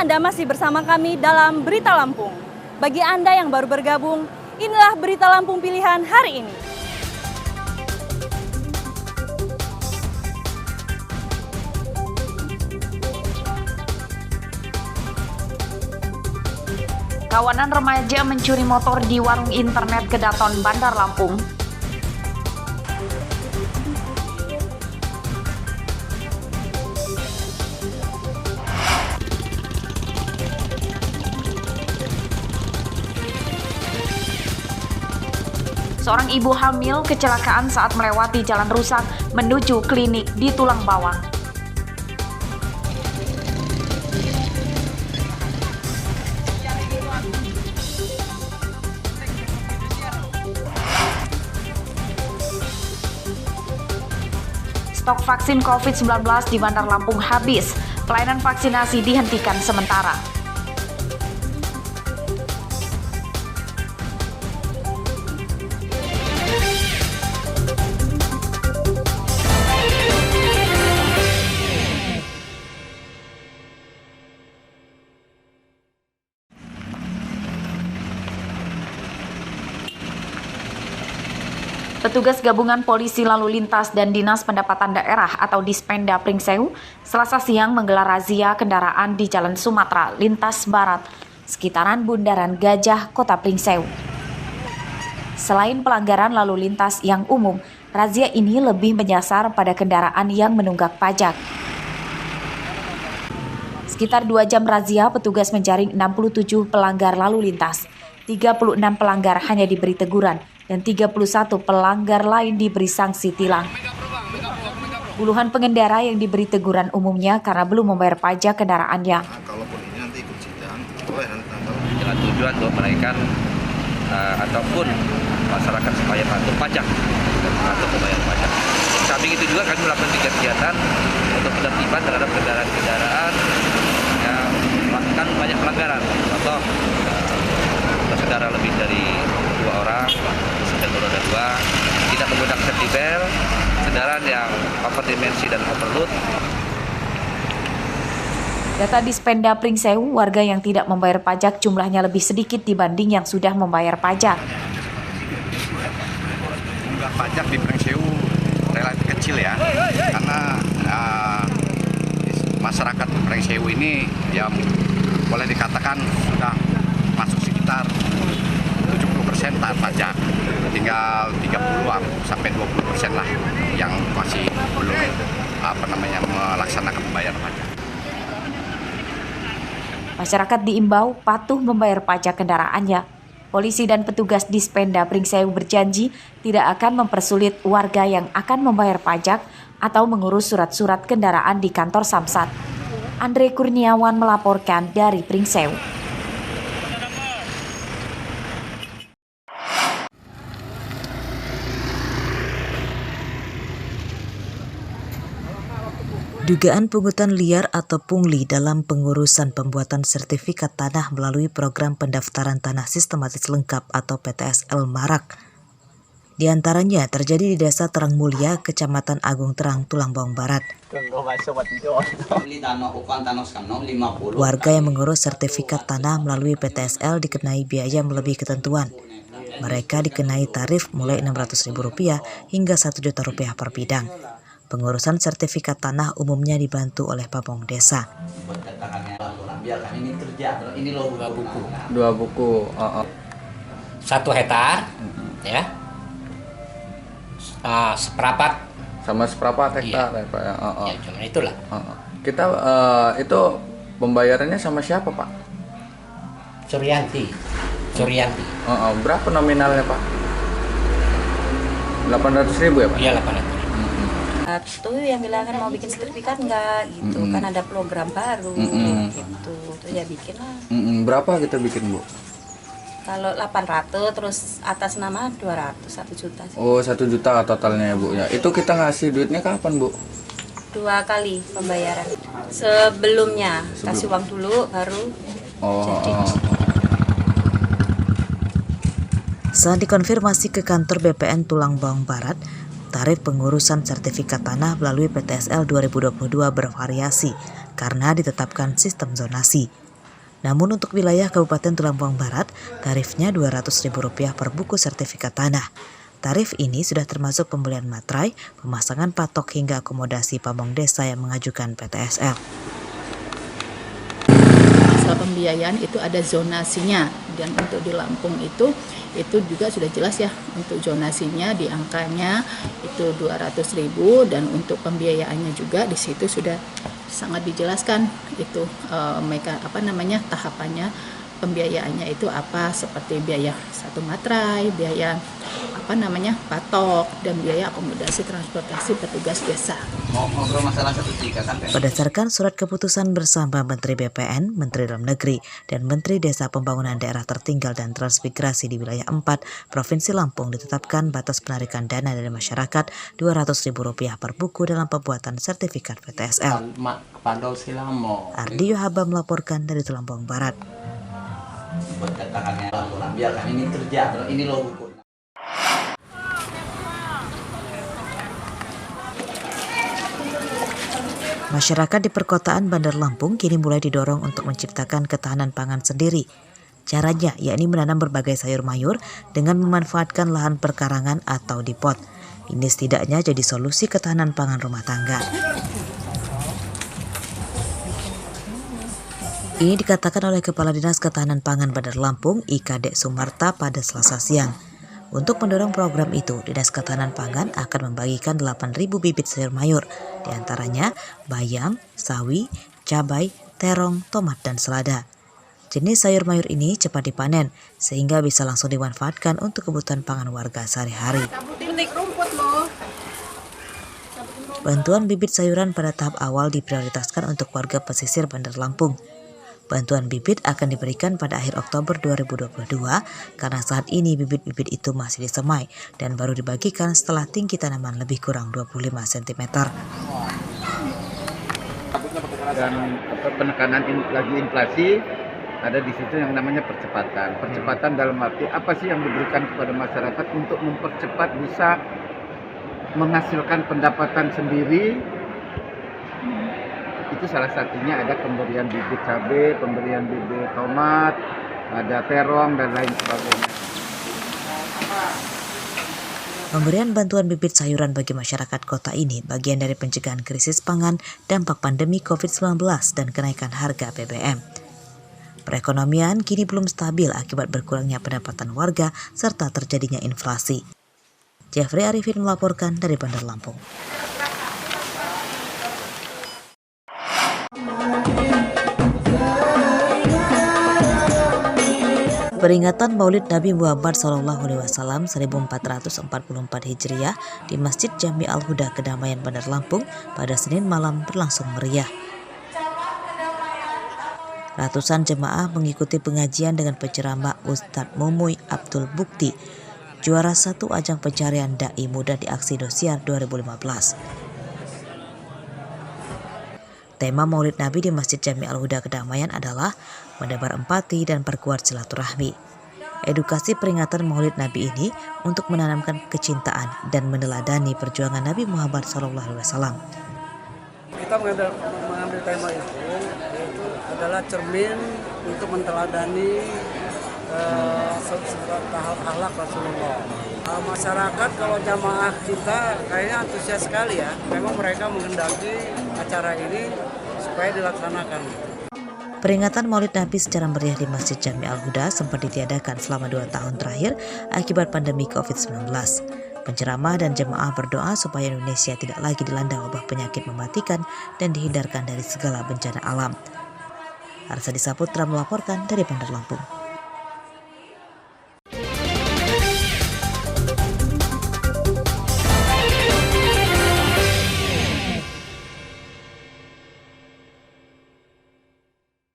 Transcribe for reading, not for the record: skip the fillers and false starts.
Anda masih bersama kami dalam Berita Lampung. Bagi Anda yang baru bergabung, inilah Berita Lampung pilihan hari ini. Kawanan remaja mencuri motor di warung internet Kedaton, Bandar Lampung. Seorang ibu hamil kecelakaan saat melewati jalan rusak menuju klinik di Tulang Bawang. Stok vaksin COVID-19 di Bandar Lampung habis. Pelayanan vaksinasi dihentikan sementara. Petugas gabungan polisi lalu lintas dan Dinas Pendapatan Daerah atau Dispenda Pringsewu Selasa siang menggelar razia kendaraan di Jalan Sumatera Lintas Barat, sekitaran Bundaran Gajah, Kota Pringsewu. Selain pelanggaran lalu lintas yang umum, razia ini lebih menyasar pada kendaraan yang menunggak pajak. Sekitar 2 jam razia, petugas menjaring 67 pelanggar lalu lintas. 36 pelanggar hanya diberi teguran dan 31 pelanggar lain diberi sanksi tilang. Puluhan pengendara yang diberi teguran umumnya karena belum membayar pajak kendaraannya. Kalaupun ini nanti ikut sidang, boleh nanti tanggal. Dengan tujuan untuk menaikkan ataupun masyarakat supaya patuh pajak atau membayar pajak. Samping itu juga kami melakukan kegiatan untuk penertiban terhadap kendaraan-kendaraan yang melakukan banyak pelanggaran. Contoh, berkendara lebih dari 2 orang, sedang beroda 2, tidak menggunakan safety belt, kendaraan yang overdimensi dan overload. Data Dispenda Pringsewu, warga yang tidak membayar pajak jumlahnya lebih sedikit dibanding yang sudah membayar pajak. Jumlah pajak di Pringsewu relatif kecil ya, karena masyarakat Pringsewu ini yang boleh dikatakan sudah masuk sekitar 70% taat pajak, tinggal 30 sampai 20% lah yang masih belum melaksanakan membayar pajak. Masyarakat diimbau patuh membayar pajak kendaraannya. Polisi dan petugas Dispenda Pringsewu berjanji tidak akan mempersulit warga yang akan membayar pajak atau mengurus surat-surat kendaraan di kantor Samsat. Andre Kurniawan melaporkan dari Pringsewu. Dugaan pungutan liar atau pungli dalam pengurusan pembuatan sertifikat tanah melalui program pendaftaran tanah sistematis lengkap atau PTSL marak. Di antaranya terjadi di Desa Terang Mulia, Kecamatan Agung Terang, Tulang Bawang Barat. Warga yang mengurus sertifikat tanah melalui PTSL dikenai biaya melebihi ketentuan. Mereka dikenai tarif mulai Rp600.000 hingga Rp1.000.000 per bidang. Pengurusan sertifikat tanah umumnya dibantu oleh Pamong Desa. Dua buku. 1 hektar, ya. Seperempat. Sama seperempat hektar Iya. ya Pak ya. Ya, cuma itulah. Kita itu pembayarannya sama siapa Pak? Suryanti. Berapa nominalnya Pak? 800.000 ya Pak? Iya, 800. Tuh yang bilang kan mau bikin sertifikat enggak gitu, kan ada program baru gitu, terus ya bikin lah. Berapa kita bikin Bu? Kalau 800 terus atas nama 200, 1 juta sih. Oh 1 juta totalnya ya Bu ya. Itu kita ngasih duitnya kapan Bu? 2 kali pembayaran. Sebelumnya kasih uang dulu baru jadi. Saat dikonfirmasi ke kantor BPN Tulang Bawang Barat, tarif pengurusan sertifikat tanah melalui PTSL 2022 bervariasi karena ditetapkan sistem zonasi. Namun untuk wilayah Kabupaten Tulambuang Barat, tarifnya Rp200.000 per buku sertifikat tanah. Tarif ini sudah termasuk pembelian materai, pemasangan patok hingga akomodasi pamong desa yang mengajukan PTSL. Masalah pembiayaan itu ada zonasinya, dan untuk di Lampung itu juga sudah jelas ya, untuk zonasinya di angkanya itu 200.000, dan untuk pembiayaannya juga di situ sudah sangat dijelaskan itu tahapannya pembiayaannya itu apa, seperti biaya satu materai, biaya patok, dan biaya akomodasi transportasi petugas desa. Berdasarkan surat keputusan bersama Menteri BPN, Menteri Dalam Negeri, dan Menteri Desa Pembangunan Daerah Tertinggal dan Transmigrasi di wilayah 4 Provinsi Lampung ditetapkan batas penarikan dana dari masyarakat Rp200.000 per buku dalam pembuatan sertifikat PTSL. Ardi Yohaba melaporkan dari Tulambuang Barat. Masyarakat di perkotaan Bandar Lampung kini mulai didorong untuk menciptakan ketahanan pangan sendiri. Caranya yakni menanam berbagai sayur mayur dengan memanfaatkan lahan perkarangan atau di pot. Ini setidaknya jadi solusi ketahanan pangan rumah tangga. Ini dikatakan oleh Kepala Dinas Ketahanan Pangan Bandar Lampung, IKD Sumarta pada Selasa siang. Untuk mendorong program itu, Dinas Ketahanan Pangan akan membagikan 8.000 bibit sayur mayur, diantaranya bayam, sawi, cabai, terong, tomat, dan selada. Jenis sayur mayur ini cepat dipanen, sehingga bisa langsung dimanfaatkan untuk kebutuhan pangan warga sehari-hari. Bantuan bibit sayuran pada tahap awal diprioritaskan untuk warga pesisir Bandar Lampung. Bantuan bibit akan diberikan pada akhir Oktober 2022 karena saat ini bibit-bibit itu masih disemai dan baru dibagikan setelah tinggi tanaman lebih kurang 25 cm. Dan penekanan lagi inflasi ada di situ yang namanya percepatan. Percepatan dalam arti apa sih yang diberikan kepada masyarakat untuk mempercepat bisa menghasilkan pendapatan sendiri. Itu salah satunya ada pemberian bibit cabai, pemberian bibit tomat, ada terong, dan lain sebagainya. Pemberian bantuan bibit sayuran bagi masyarakat kota ini bagian dari pencegahan krisis pangan dampak pandemi COVID-19 dan kenaikan harga BBM. Perekonomian kini belum stabil akibat berkurangnya pendapatan warga serta terjadinya inflasi. Jeffrey Arifin melaporkan dari Bandar Lampung. Peringatan Maulid Nabi Muhammad SAW 1444 Hijriah di Masjid Jami Al-Huda Kedamaian Bandar Lampung pada Senin malam berlangsung meriah. Ratusan jemaah mengikuti pengajian dengan penceramah Ustadz Mumuy Abdul Bukti, juara 1 ajang pencarian Dai Muda di Aksi Indosiar 2015. Tema Maulid Nabi di Masjid Jami Al-Huda Kedamaian adalah menebar empati dan perkuat silaturahmi. Edukasi peringatan Maulid Nabi ini untuk menanamkan kecintaan dan meneladani perjuangan Nabi Muhammad SAW. Kita mengambil tema itu adalah cermin untuk meneladani tahap akhlak Rasulullah. Masyarakat kalau jamaah kita kayaknya antusias sekali ya. Memang mereka menghendaki acara ini supaya dilaksanakan. Peringatan Maulid Nabi secara meriah di Masjid Jami Al-Huda sempat ditiadakan selama 2 tahun terakhir akibat pandemi COVID-19. Penceramah dan jemaah berdoa supaya Indonesia tidak lagi dilanda wabah penyakit mematikan dan dihindarkan dari segala bencana alam. Arsadi Saputra melaporkan dari Bandar Lampung.